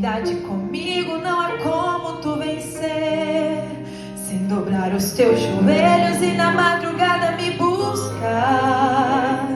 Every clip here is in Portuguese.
intimidade comigo, não há como tu vencer. Sem dobrar os teus joelhos e na madrugada me buscar.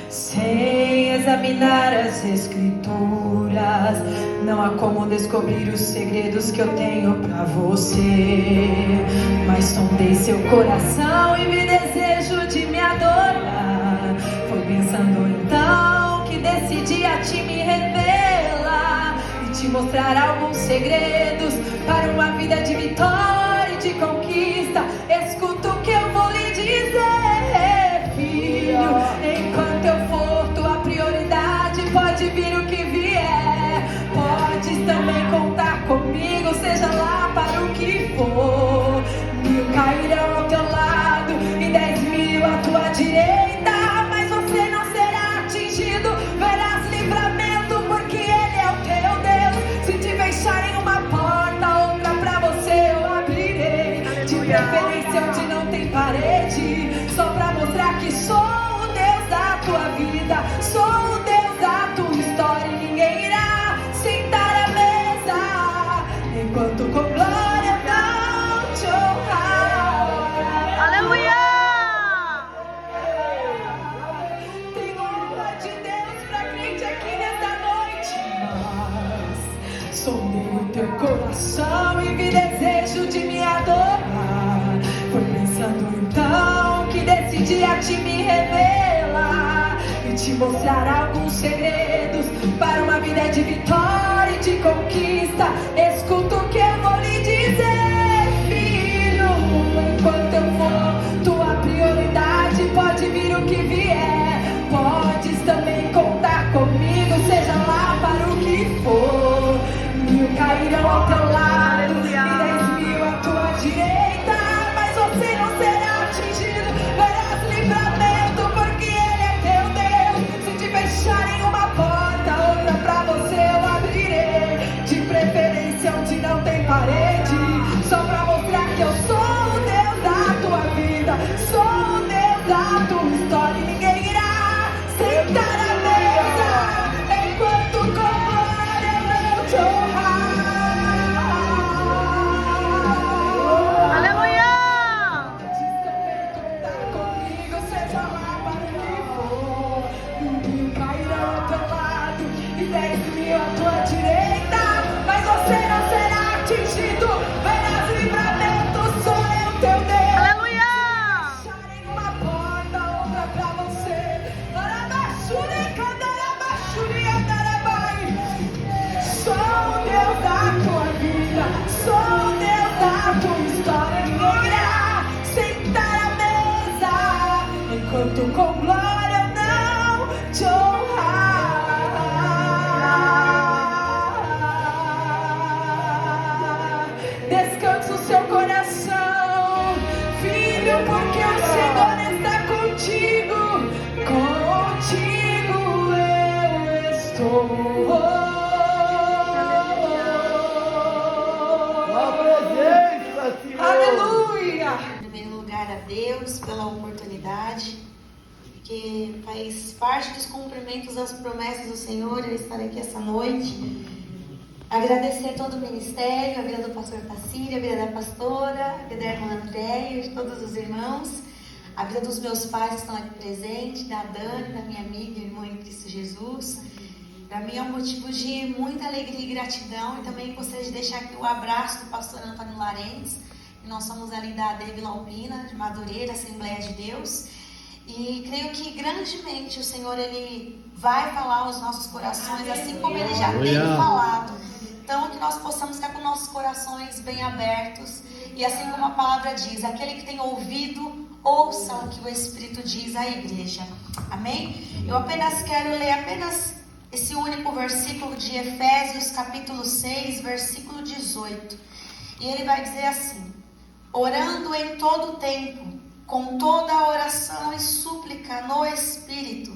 Sem examinar as escrituras, não há como descobrir os segredos que eu tenho pra você. Mas sondei seu coração e vi desejo de me adorar. Foi pensando então que decidi a ti me revelar e te mostrar alguns segredos para uma vida de vitória e de conquista. Escuta o que eu vou lhe dizer, filho. Enquanto eu for tua prioridade, pode vir o que vier. Podes também contar comigo, seja lá para o que for. 1000 cairão ao teu lado e 10.000 à tua direita, mas você não será atingido. Verás livramento, porque Ele é o teu Deus. Se te fecharem uma porta, outra pra você eu abrirei. De preferência onde não tem parede, só pra mostrar que sou o Deus da tua vida. Sou o Deus da tua história e ninguém irá sentar à mesa enquanto com glória não te honrar. Aleluia! Tem honra de Deus pra crente aqui nesta noite. Mas sondei o teu coração e vi desejo de me adorar. Foi pensando então que decidi a ti me revelar e te mostrar alguns segredos para uma vida de vitória e de conquista. Escuta o que eu vou lhe dizer, filho. Enquanto eu for tua prioridade, pode vir o que vier. Podes também contar comigo, seja lá para o que for. 1000 cairão ao teu lado e 10.000 à tua direita, mas você não será atingido. Verás livramento, porque Ele é teu Deus. Se te fecharem uma porta, outra pra você eu abrirei. De preferência onde não tem parede, só pra mostrar que eu sou o Deus da tua vida. Sou o Deus da tua história e ninguém irá sentar à mesa enquanto com glória eu te honrar. Aleluia! Podes também contar comigo, seja lá para o que for. 1000 cairão ao teu lado e 10.000 à tua direita, mas você não será atingido. Verás livramento, sou eu teu Deus. Aleluia! Fecharem uma porta, outra pra você. Arabachuri, candarabachuri, andarabai. Sou o Deus da tua vida, sou o Deus da tua história. Ninguém irá sentar à mesa enquanto com glória eu não te honrar. Descansa o seu coração, filho, porque o Senhor está contigo. Contigo eu estou. Aleluia! Em primeiro lugar, a Deus pela oportunidade, que faz parte dos cumprimentos das promessas do Senhor eu estar aqui essa noite. Agradecer todo o ministério, a vida do pastor Tacírio, a vida da pastora, a vida da irmã Andréia, de todos os irmãos, a vida dos meus pais que estão aqui presentes, da Dani, da minha amiga e irmã em Cristo Jesus. Para mim é um motivo de muita alegria e gratidão, e também gostaria de deixar aqui o abraço do pastor Antônio Larentes. Nós somos ali da AD Vila Alpina, de Madureira, Assembleia de Deus, e creio que grandemente o Senhor Ele vai falar aos nossos corações, assim como Ele já tem falado. Então, que nós possamos estar com nossos corações bem abertos, e assim como a palavra diz, aquele que tem ouvido, ouça o que o Espírito diz à igreja. Amém? Eu apenas quero ler esse único versículo de Efésios capítulo 6, versículo 18. E ele vai dizer assim: orando em todo o tempo, com toda a oração e súplica no Espírito,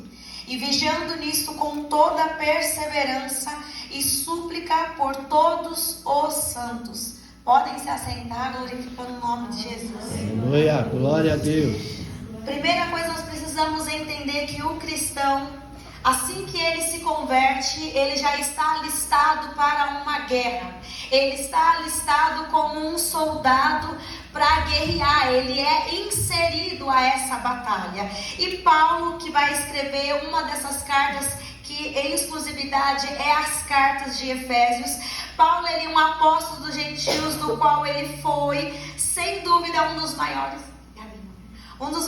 e vigiando nisto com toda a perseverança e súplica por todos os santos. Podem se assentar, glorificando o nome de Jesus. Aleluia, glória a Deus. Primeira coisa, nós precisamos entender que o cristão, assim que ele se converte, ele já está alistado para uma guerra. Ele está alistado como um soldado para guerrear. Ele é inserido a essa batalha. E Paulo, que vai escrever uma dessas cartas, que em exclusividade é as cartas de Efésios. Paulo, ele é um apóstolo dos gentios, do qual ele foi, sem dúvida, um dos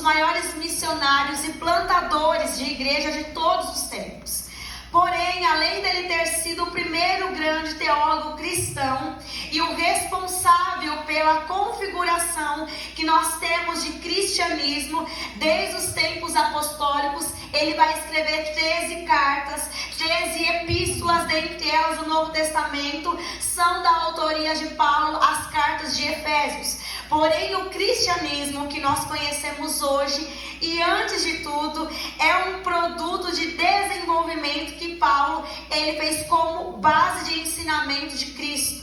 maiores missionários e plantadores de igreja de todos os tempos. Porém, além dele ter sido o primeiro grande teólogo cristão e o responsável pela configuração que nós temos de cristianismo desde os tempos apostólicos, ele vai escrever 13 cartas, 13 epístolas, dentre elas o Novo Testamento, são da autoria de Paulo, as cartas de Efésios. Porém, o cristianismo que nós conhecemos hoje, e antes de tudo, é um produto de desenvolvimento que Paulo ele fez como base de ensinamento de Cristo.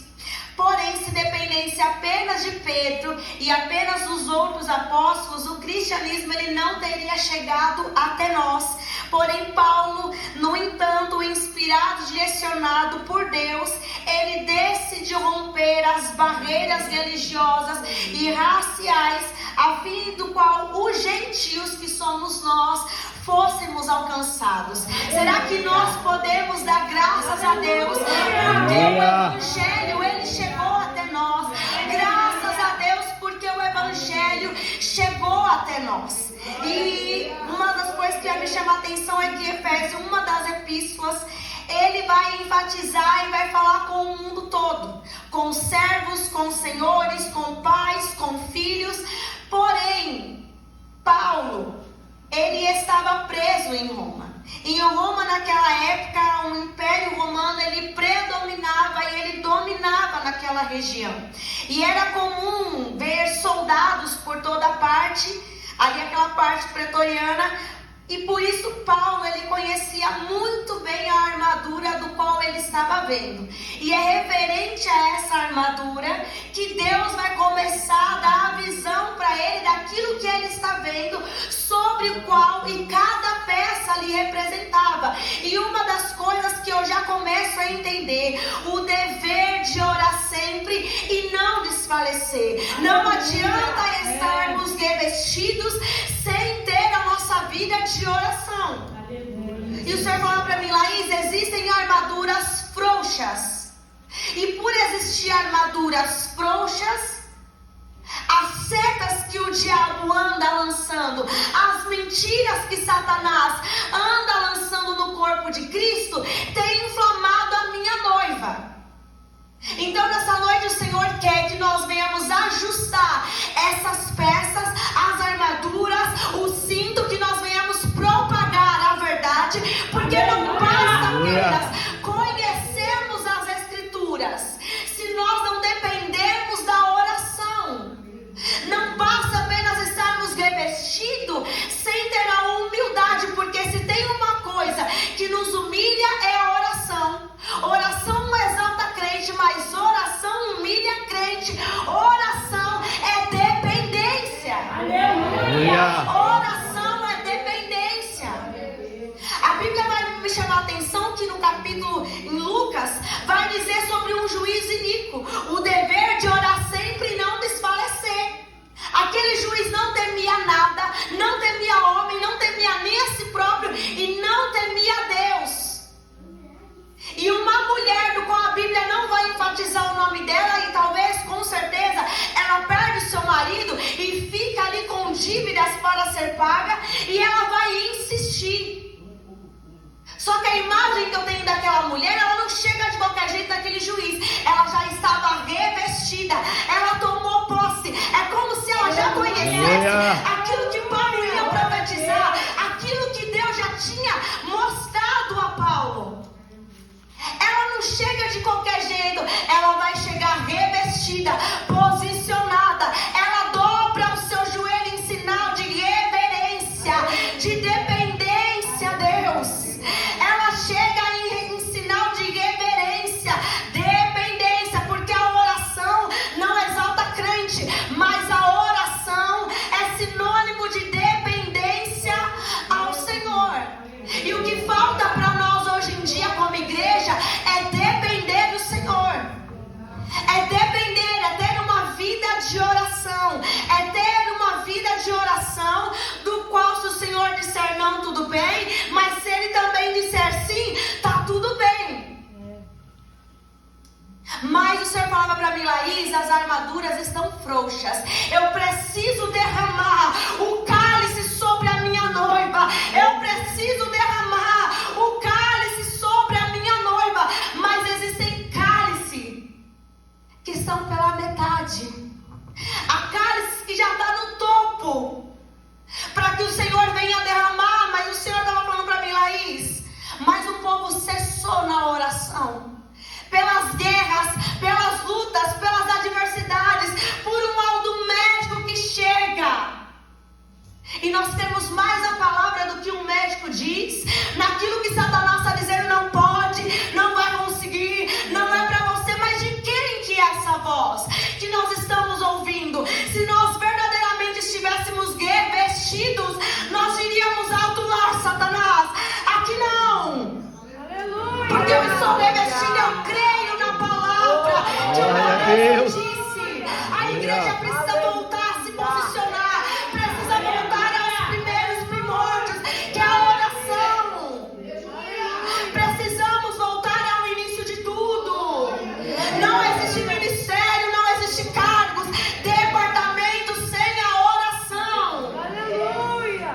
Porém, se dependesse apenas de Pedro e apenas dos outros apóstolos, o cristianismo ele não teria chegado até nós. Porém, Paulo, no entanto, inspirado, direcionado por Deus, ele decide romper as barreiras religiosas e raciais, a fim do qual os gentios, que somos nós, fôssemos alcançados. Será que nós podemos dar graças a Deus? Porque o Evangelho, ele chegou até nós. Graças a Deus, porque o Evangelho chegou até nós. E uma das coisas que me chama a atenção é que Efésios, uma das epístolas, ele vai enfatizar e vai falar com o mundo todo, com servos, com senhores, com pais, com filhos. Porém, Paulo, ele estava preso em Roma. Em Roma, naquela época, o Império Romano, ele predominava e ele dominava naquela região. E era comum ver soldados por toda parte, ali aquela parte pretoriana. E por isso Paulo, ele conhecia muito bem a armadura do qual ele estava vendo. E é referente a essa armadura que Deus vai começar a dar a visão para ele daquilo que ele está vendo, sobre o qual e cada peça lhe representava. E uma das coisas que eu já começo a entender, o dever de orar sempre e não desfalecer. Não adianta estarmos revestidos sem ter a nossa vida de oração. E o Senhor falou para mim, Laís, existem armaduras frouxas. E por existir armaduras frouxas, as setas que o diabo anda lançando, as mentiras que Satanás anda lançando no corpo de Cristo, tem inflamado a minha noiva. Então nessa noite o Senhor quer que nós venhamos ajustar essas peças, as armaduras, o cinto, que nós venhamos propagar a verdade, porque não basta apenas conhecermos as Escrituras, se nós não dependermos da oração. Não basta apenas estarmos revestidos sem ter a humildade, porque se tem uma coisa que nos humilha é a oração. Oração não exalta crente, mas oração humilha crente. Oração é dependência. Aleluia. Oração é dependência. A Bíblia vai me chamar a atenção que no capítulo, em Lucas, vai dizer sobre um juiz iníquo, o dever de orar sempre e não desfalecer. Aquele juiz não temia nada, não temia homem, não temia nem a si próprio e não temia Deus. E uma mulher do qual a Bíblia não vai enfatizar o nome dela, e talvez, com certeza, ela perde o seu marido e fica ali com dívidas para ser paga, e ela vai insistir. Só que a imagem que eu tenho daquela mulher, ela não chega de qualquer jeito daquele juiz. Ela já estava revestida, ela tomou posse. É como se ela já conhecesse aquilo que Paulo ia profetizar, aquilo que Deus já tinha mostrado a Paulo. Ela não chega de qualquer jeito, ela vai chegar revestida, posicionada. Ela dobra o seu joelho em sinal de reverência, de dependência a Deus. Ela chega em sinal de reverência, dependência, porque a oração não exalta crente, mas a oração é sinônimo de dependência ao Senhor. E o que falta Senhor disser não, tudo bem, mas se Ele também disser sim, tá tudo bem. Mas o Senhor falava para mim, Laís, as armaduras estão frouxas. Eu preciso derramar o cálice sobre a minha noiva. Eu preciso derramar o cálice sobre a minha noiva. Mas existem cálices que estão pela metade. Há cálices que já está no topo, para que o Senhor venha derramar. Mas o Senhor estava falando para mim, Laís, mas o povo cessou na oração. Pelas guerras, pelas lutas, pelas adversidades, por um laudo médico que chega. E nós temos mais a palavra do que um médico diz. Naquilo que Satanás está dizendo, não pode, não vai conseguir, não é para você. Mas de quem que é essa voz que nós estamos ouvindo? Se nós verdadeiramente estivéssemos vestidos, nós iríamos alto lá, Satanás. Aqui não. Porque eu estou revestida, eu creio na palavra que o meu Deus disse. A igreja precisa voltar a se posicionar, precisa voltar aos primeiros primórdios, que é a oração. Precisamos voltar ao início de tudo. Não existe ministério, não existe cargos, departamento sem a oração. Aleluia!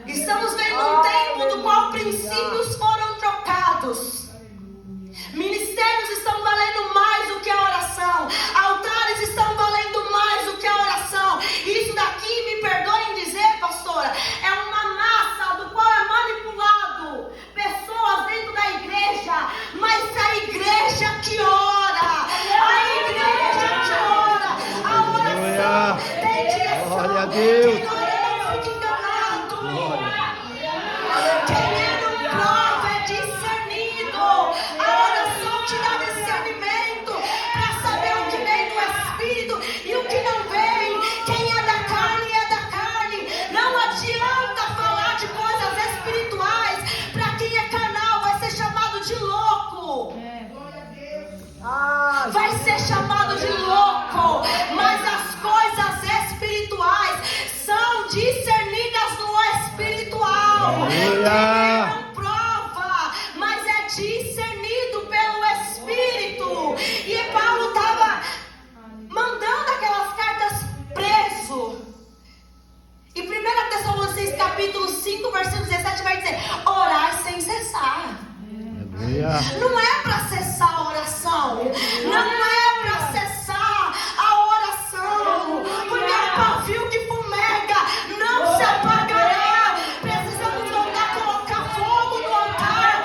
Estamos vendo um tempo do qual princípios foram trocados. Ministérios estão valendo mais do que a oração. Altares estão valendo mais do que a oração. Isso daqui, me perdoem dizer, pastora, é uma massa do qual é manipulado pessoas dentro da igreja. Mas a igreja que ora, a igreja que ora, a oração tem direção. Glória a Deus. Quem ora não fica enganado. Quem não prova é discernido. A oração te dá discernimento para saber o que vem do Espírito e o que não vem. Quem é da carne. Não adianta falar de coisas espirituais. Para quem é carnal vai ser chamado de louco. Vai ser chamado de louco. Mas as coisas espirituais são discernidas no espiritual. Não prova, mas é discernido pelo Espírito. E Paulo estava mandando aquelas cartas preso. E 1 Tessalonicenses capítulo 5, versículo 17 vai dizer: orai sem cessar. Não é para cessar a oração. Não é para cessar a oração. Porque o pavio que fumega não se apagará. Precisamos voltar a colocar fogo no altar.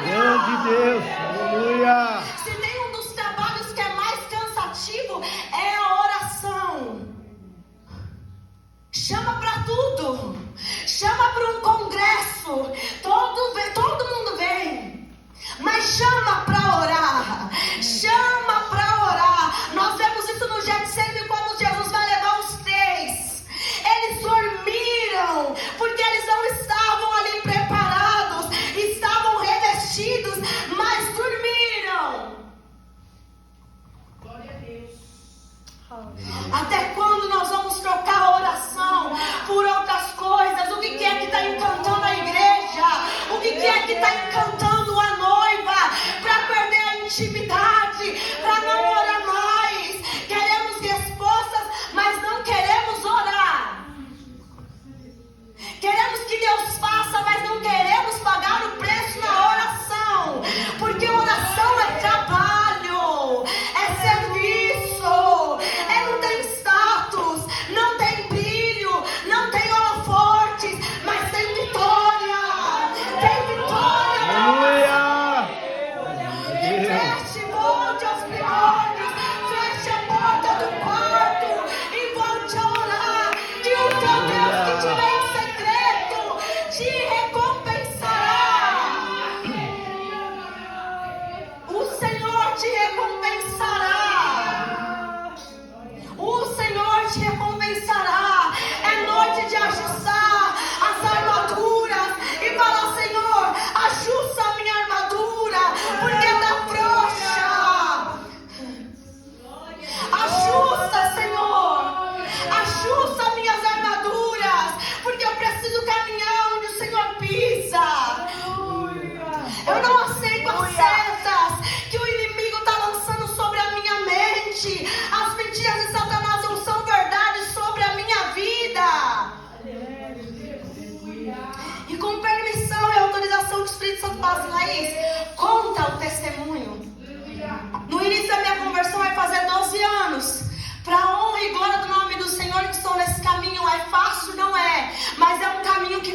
Grande Deus, aleluia. Se tem um dos trabalhos que é mais cansativo, é a oração. Chama para tudo. Chama para um congresso. Todo mundo vem. Mas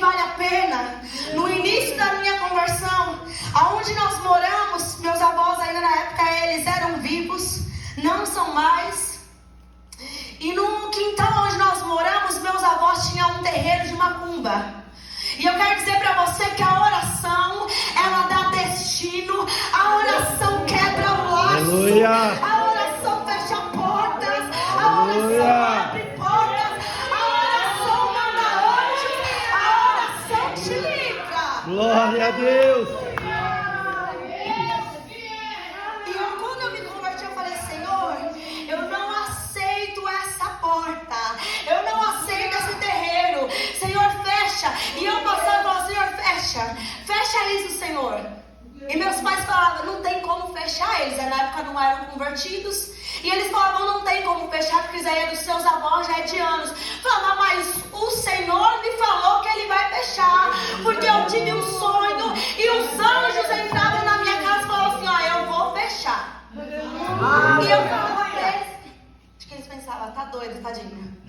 vale a pena. No início da minha conversão, aonde nós moramos, meus avós ainda na época eles eram vivos, não são mais. E no quintal onde nós moramos, meus avós tinham um terreiro de macumba. E eu quero dizer para você que a oração, ela dá destino, a oração quebra o laço, Aleluia. a oração fecha portas, a oração abre portas, a oração manda anjos, a oração te livra. Glória a Deus. E quando eu me converti, eu falei, Senhor, eu não aceito essa porta, eu não aceito esse terreiro, Senhor, fecha. E eu passava e falava, Senhor, fecha isso, Senhor. E meus pais falavam, não tem como fechar. Eles na época não eram convertidos. E eles falavam, não tem como fechar, porque isso aí é dos seus avós, já é de anos. Falava, mas o Senhor me falou que Ele vai fechar, porque eu tive um sonho e os anjos entravam na minha casa e falavam assim, ó, eu vou fechar. E eu falava pra eles, acho que eles pensavam, tá doido, tadinha.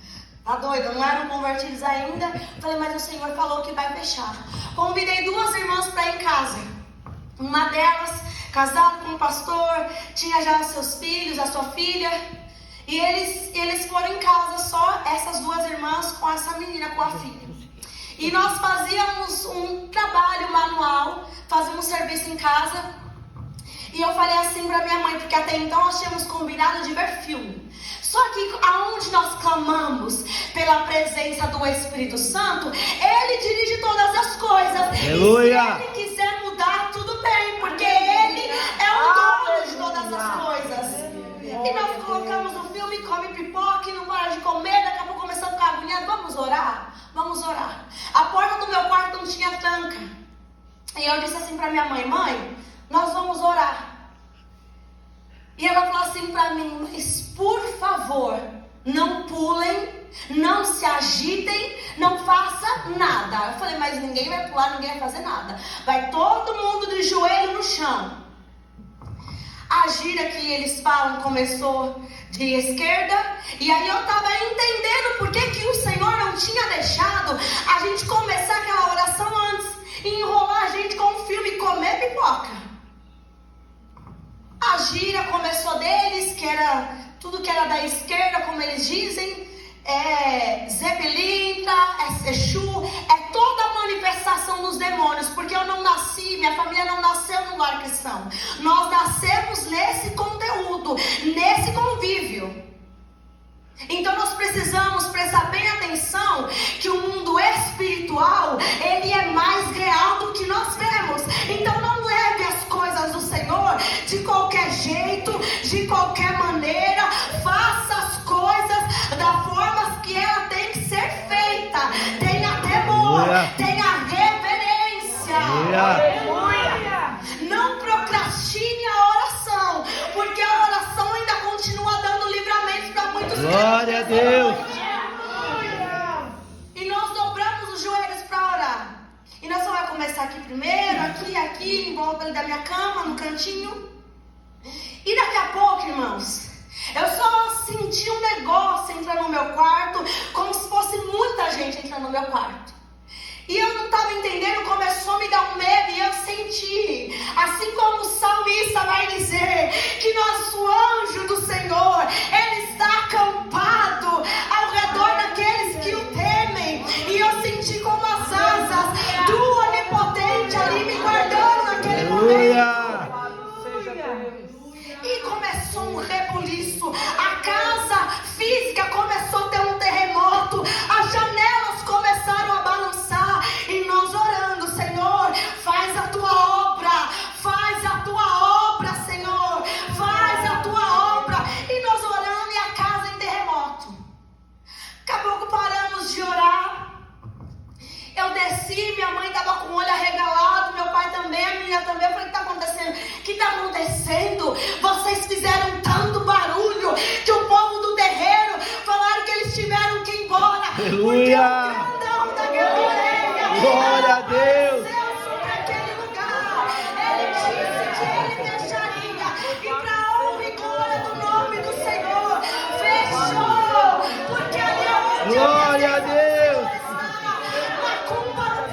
Tá doido, não eram convertidos ainda. Falei, mas o Senhor falou que vai fechar. Convidei 2 irmãs para ir em casa. Uma delas, casada com um pastor, tinha já seus filhos, a sua filha. E eles foram em casa, só essas 2 irmãs com essa menina, com a filha. E nós fazíamos um trabalho manual, fazíamos serviço em casa. E eu falei assim para minha mãe, porque até então nós tínhamos combinado de ver filme. Só que aonde nós clamamos pela presença do Espírito Santo, Ele dirige todas as coisas. Aleluia. E se Ele quiser mudar, tudo bem, porque Ele é o dono de todas as coisas. E nós colocamos o filme, come pipoca e não para de comer, daqui a pouco começou a ficar agoniado. Vamos orar? Vamos orar. A porta do meu quarto não tinha tranca. E eu disse assim para minha mãe, mãe, nós vamos orar. E ela falou assim para mim, mas por favor, não pulem, não se agitem, não faça nada. Eu falei, mas ninguém vai pular, ninguém vai fazer nada. Vai todo mundo de joelho no chão. A gira que eles falam começou de esquerda. E aí eu estava entendendo por que o Senhor não tinha deixado a gente começar aquela oração antes. E enrolar a gente com um filme e comer pipoca. A gira começou deles, que era tudo que era da esquerda, como eles dizem, é Zebelinta, é Sexu, é toda a manifestação dos demônios, porque eu não nasci, minha família não nasceu no lar cristão. Nós nascemos nesse conteúdo, nesse convívio. Então nós precisamos prestar bem atenção que o mundo espiritual, ele é mais real do que nós vemos. Então não leve as coisas do Senhor de qualquer jeito, de qualquer maneira. Faça as coisas da forma que ela tem que ser feita. Tenha temor, tenha reverência. Aleluia. Não procrastine a oração, porque a oração ainda continua dando livramento para muitos. Glória a Deus. E nós dobramos os joelhos para orar. E nós vamos começar aqui primeiro, aqui, em volta da minha cama, no cantinho. E daqui a pouco, irmãos, eu só senti um negócio entrando no meu quarto, como se fosse muita gente entrando no meu quarto. E eu não estava entendendo, começou a me dar um medo, e eu senti, assim como o salmista vai dizer, que nosso anjo do Senhor, ele está acampado ao redor daqueles que o temem. E eu senti como as asas do Onipotente ali me guardando naquele momento. E começou um rebuliço, a casa física começou a ter um terremoto, as janelas começaram a balançar, e nós orando, Senhor, faz a tua obra, Senhor, faz a tua obra, e nós orando e a casa em terremoto. Daqui a pouco paramos de orar, eu desci, minha mãe estava com o olho arregalado, meu pai também, a menina também. Eu falei, o que está acontecendo? O que está acontecendo? Vocês fizeram tanto barulho que o povo do terreiro falaram que eles tiveram que ir embora. Aleluia. Porque o grandão daquela orelha, Glória a Deus. apareceu sobre aquele lugar. Ele disse que ele deixaria. E para a honra e glória do nome do Senhor, fechou. Porque ali é onde Glória a Deus. macumba não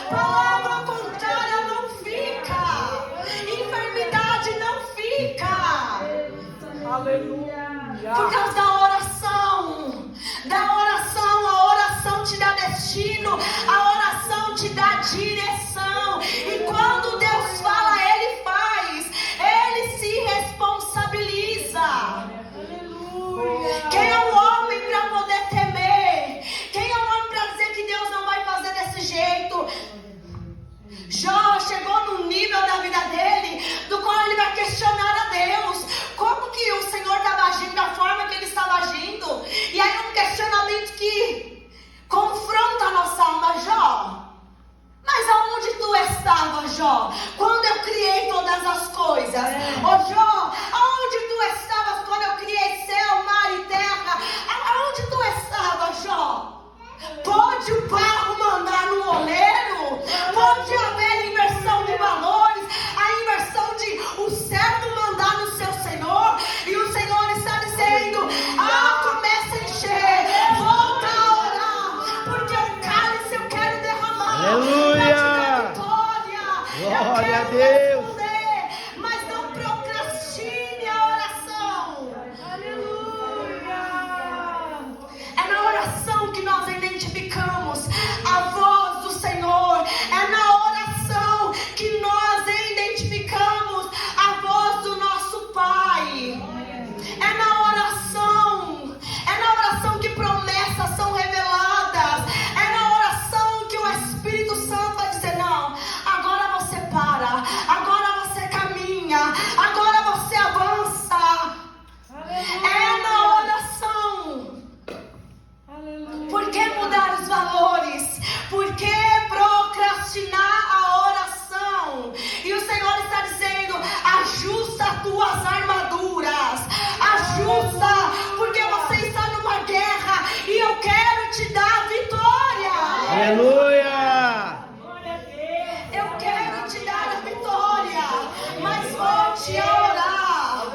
Palavra contrária não fica. Enfermidade não fica. Aleluia. Por causa da oração. A oração te dá destino. A oração te dá direção. E quando Deus fala, Ele faz. Ele se responsabiliza. Quem é o homem para poder temer? Quem é o homem para dizer que Deus não vai fazer desse jeito? Jó chegou num nível da vida dele do qual ele vai questionar a Deus. Como que o Senhor estava agindo da forma que ele estava agindo? E aí um questionamento que confronta a nossa alma. Jó, mas aonde tu estava, Jó? Quando eu criei todas as coisas? Ô Jó, aonde tu estavas quando eu criei céu, mar e terra? Aonde tu estava, Jó? Pode o barro mandar no oleiro? Pode haver inversão de valores? A inversão de o servo mandar no seu Senhor? E o Senhor está dizendo: começa a encher, volta a orar, porque o cálice eu quero derramar. Aleluia! Glória a Deus! Mas não procrastine a oração. É na oração que nós identificamos a voz do Senhor. É na oração que nós identificamos a voz do nosso Pai. É na oração que promessas são reveladas. É na oração que o Espírito Santo vai dizer: não, agora você para, agora você caminha, agora você avança. É na oração. Por que mudar os valores? Por que procrastinar a oração? E o Senhor está dizendo: ajusta as tuas armaduras, ajusta, porque você está numa guerra e eu quero te dar vitória. Aleluia! Eu quero te dar a vitória, mas volte a orar.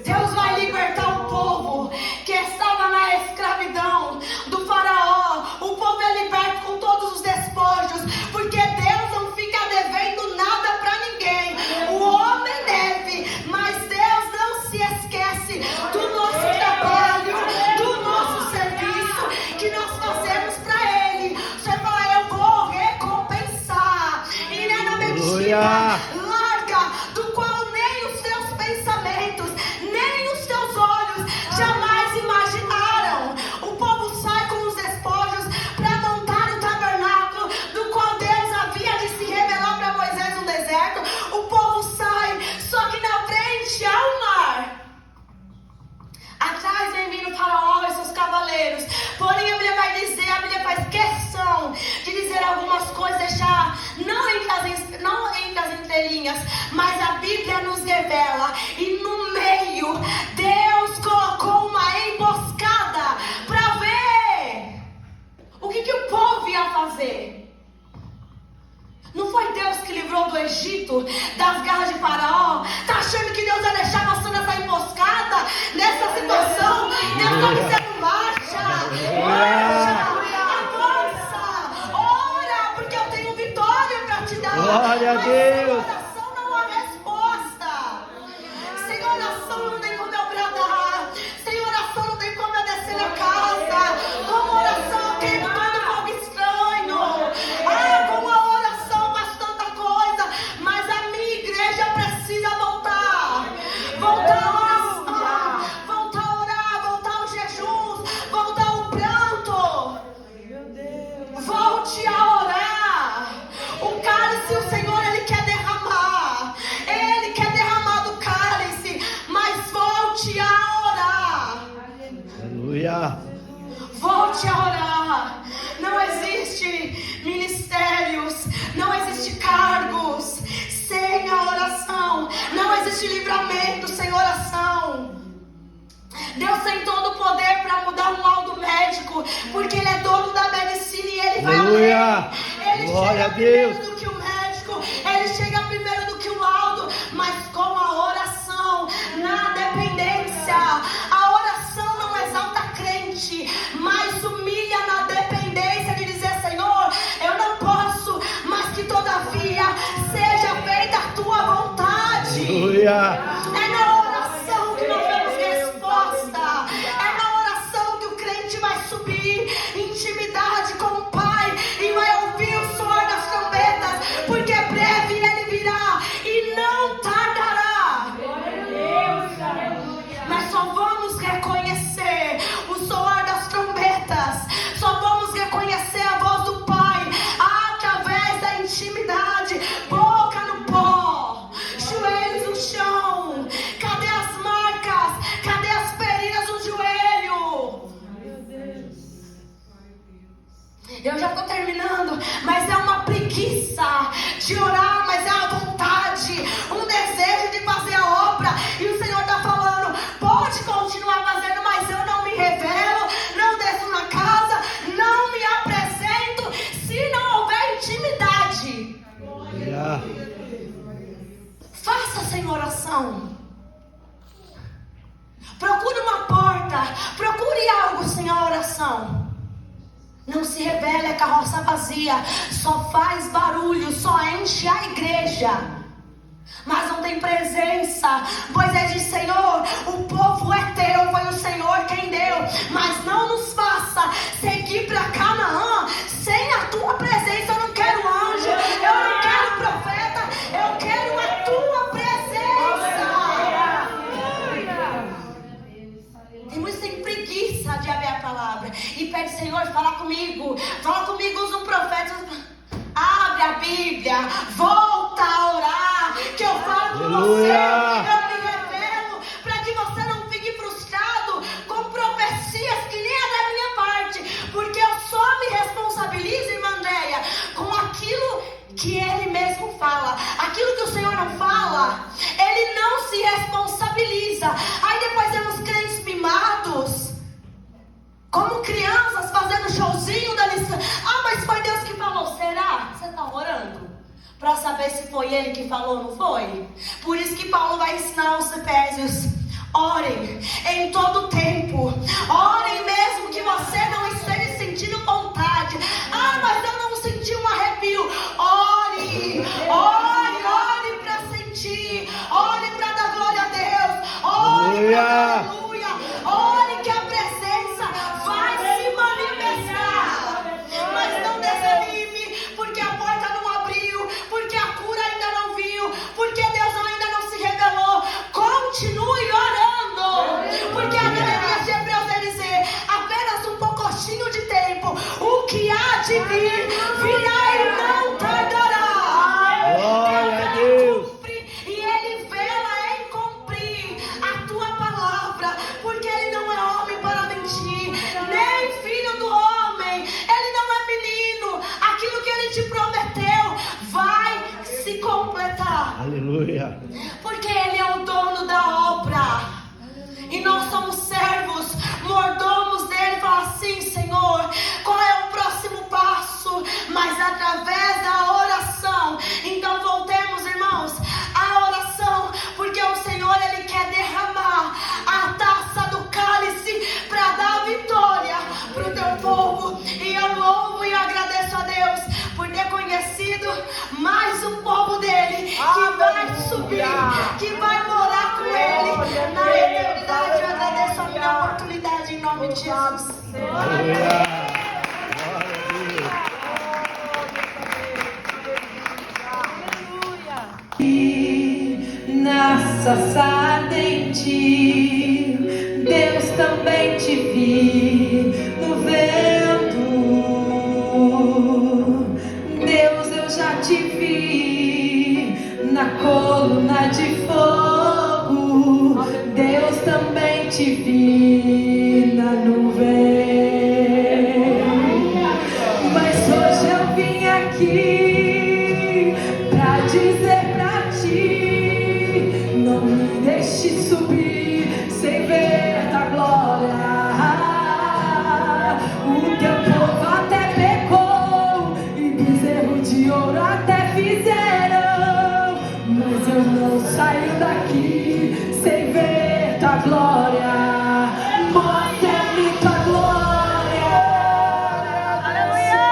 Deus vai libertar o povo que estava na escravidão do faraó. O povo é liberto com todos os despojos, porque Deus não fica devendo nada para ninguém. O homem deve, mas Deus não se esquece do nosso trabalho, do nosso serviço que nós fazemos para Ele. Você fala: eu vou recompensar. E não é na mentira larga, do qual nem os seus pensamentos, nem os teus olhos jamais imaginaram. O povo sai com os despojos para montar o tabernáculo, do qual Deus havia de se revelar para Moisés no deserto. O povo sai, só que na frente há o mar. Atrás vem vindo o faraó e seus cavaleiros. Porém a Bíblia vai dizer, a Bíblia faz questão de dizer algumas coisas, deixar não entre as entrelinhas, mas a Bíblia nos revela. E no meio Deus colocou uma emboscada para ver o que o povo ia fazer. Não foi Deus que livrou do Egito, das garras de Faraó? Tá achando que Deus vai deixar você nessa emboscada, nessa situação? Deus está dizendo: marcha, avança, ora, porque eu tenho vitória para te dar. Glória a Deus! Mas sem oração não há resposta. Sem oração não tem como eu bradar. Sem oração não tem como eu descer na casa. Com oração eu queimo todo fogo estranho. Com a oração faz tanta coisa. Mas a minha igreja precisa voltar. Voltar a oração. Voltar a orar. Voltar aos jejuns. Voltar ao pranto. Volte a orar. O cálice, o Senhor, Ele quer derramar. Ele quer derramar do cálice. Mas volte a orar. Aleluia! Volte a orar. Não existe ministérios, não existe cargos sem a oração. Não existe livramento sem oração. Deus tem todo o poder para mudar um laudo médico, porque Ele é dono da medicina e Ele vai Aleluia! além. Ele Glória chega a primeiro Deus! do que o médico, Ele chega primeiro do que o laudo, mas com a oração, na dependência. A oração não exalta crente, mas humilha na dependência de Aleluia. É na oração que nós temos resposta. É na oração que o crente vai subir em intimidade com o Pai e vai ouvir o soar das trombetas, porque breve Ele virá e não tardará. Nós só vamos reconhecer o soar das trombetas, só vamos reconhecer a voz do Pai através da intimidade, boca no pó, joelhos no chão. Cadê as marcas? Cadê as feridas no joelho? Eu já estou terminando, mas é uma preguiça de orar, mas é a vontade, um desejo de fazer a obra. E o Senhor está falando: pode continuar fazendo, mas eu não me revelo, não desço na casa, não me apresento, se não houver intimidade. Aleluia. Faça sem oração. Procure uma porta, procure algo sem a oração. Não se revele a carroça vazia, só faz barulho, só enche a igreja, mas não tem presença. Moisés disse: Senhor, o povo é teu, foi o Senhor quem deu, mas não nos faça seguir para Canaã sem a tua presença. Eu não quero anjo, eu não quero profeta, eu quero a tua presença. Tem muitos que têm preguiça de abrir a palavra e pede: Senhor, fala comigo, usa um profeta. Abre a Bíblia, volta a orar, que eu falo com você, eu me revelo, para que você não fique frustrado com profecias que nem é da minha parte, porque eu só me responsabilizo, irmã Andréia, com aquilo que Ele mesmo fala. Aquilo que o Senhor não fala, Ele não se responsabiliza. Aí depois temos crentes mimados, como crianças fazendo showzinho da lição. Ah, mas foi Deus que falou. Será? Você está orando para saber se foi Ele que falou ou não foi? Por isso que Paulo vai ensinar aos Efésios: orem em todo tempo. Orem mesmo que você não esteja sentindo vontade. Ah, mas eu não senti um arrepio. Ore, ore, ore para sentir. Ore para dar glória a Deus. Ore para dar aleluia. Ore que a presença vai se manifestar. Mas não desanime, porque a porta não abriu, porque a cura ainda não viu, porque Deus ainda não se revelou. Continue orando, porque a galeria de Hebreus vai dizer: apenas um pouquinho de tempo, o que há de vir, virá e não tardará. Glória a Deus. E Ele vela em cumprir a tua palavra, porque Ele não é homem para mentir, nem filho do homem. Ele não é menino. Aquilo que Ele te prometeu vai se completar. Aleluia. Porque Ele é o dono da obra e nós somos servos, mordomos dele. Fala assim: Senhor, qual é o próximo passo? Mas através da oração. Então voltemos, irmãos, à oração, porque o Senhor, Ele quer derramar a taça do cálice para dar vitória para o teu povo. E eu louvo e agradeço a Deus por ter conhecido mais um povo dele, que vai subir, que vai morar com Ele na eternidade. Eu agradeço a minha oportunidade em nome de Jesus. Aleluia. Na sarça ardente, Deus, também te vi no vento. Deus, eu já te vi na coluna de fogo. Deus, também te vi na nuvem. Mas hoje eu vim aqui pra dizer pra ti: não me deixe subir sem ver tua glória. O teu povo até pecou e bezerro de ouro até fizeram, mas eu não saio daqui sem ver tua glória. Mostra-me tua glória. Aleluia.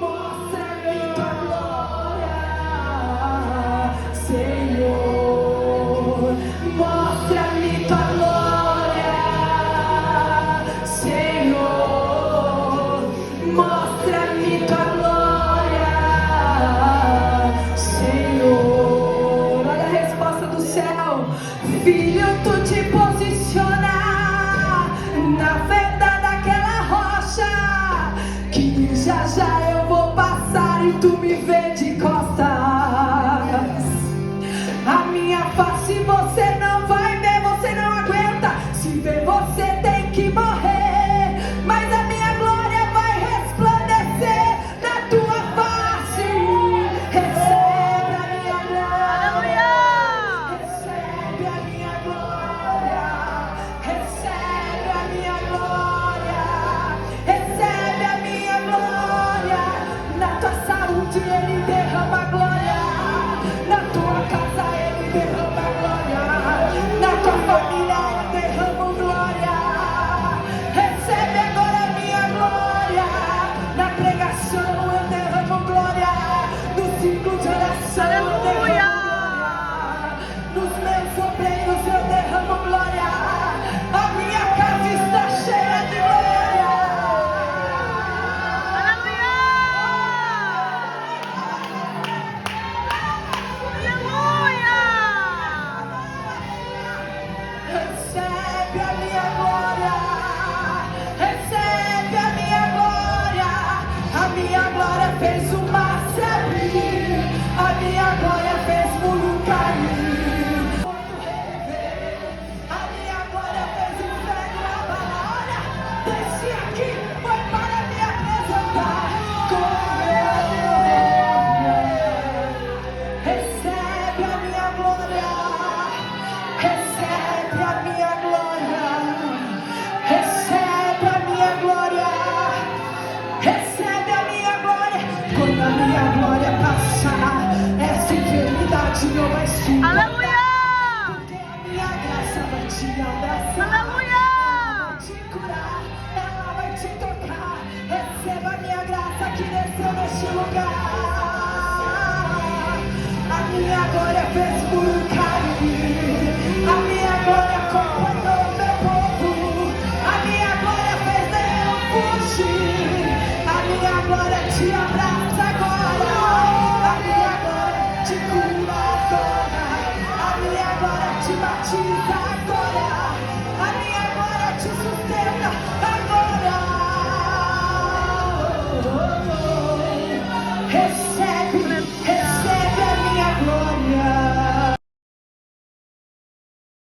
Mostra-me tua glória, tua glória, Senhor. Mostra-me tua glória, Senhor. Olha a resposta do céu. Filho, tu te posiciona na venda daquela rocha, que já já eu vou passar e tu me vê de costas. A minha face você não vai ver, você não aguenta. Se ver você tem que morrer, mas a minha glória vai resplandecer na tua face. Recebe a minha glória, recebe a minha glória, recebe a minha glória, recebe a minha glória. Na tua saúde ele derrama glória, na tua casa ele derrama glória, na tua família ele derrama glória. Recebe agora a minha glória, na pregação eu derramo glória, no ciclo de oração eu derramo glória, nos meus obreiros eu derramo glória. A minha casa está cheia de glória. Recebe a minha glória, recebe a minha glória. A minha glória fez o mar se abrir, a minha glória fez o mundo cair. A minha glória fez o inferno abalar. Olha, desci aqui, foi para me apresentar com meu Deus. Recebe a minha glória, recebe a minha glória, recebe a minha glória, recebe a minha glória. Quando a minha glória passar, essa enfermidade não vai se incomodar, porque a minha graça vai te abraçar, ela vai te curar, ela vai te tocar. Receba a minha graça que desceu neste lugar.